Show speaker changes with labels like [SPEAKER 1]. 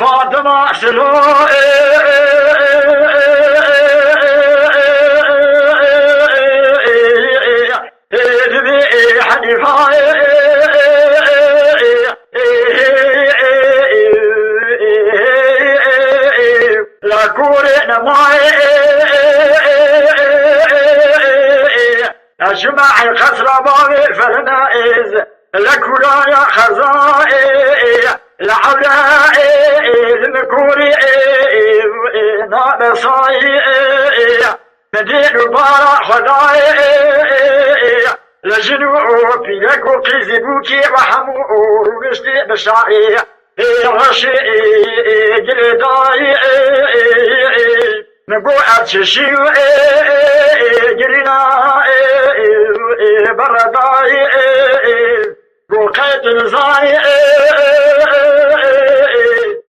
[SPEAKER 1] فاطمة سلو حنيفة لا كورن ماي أجمع الخسرة بابي فالنائز لكورايا خزائي لعلائي المكوري نابصائي مدين بارا خدائي لجنوب يكو كذبوكي وحمو رشتي بشعي غشي جلدائي نقو أتشيو جرنا بردائي قو قيد نزائي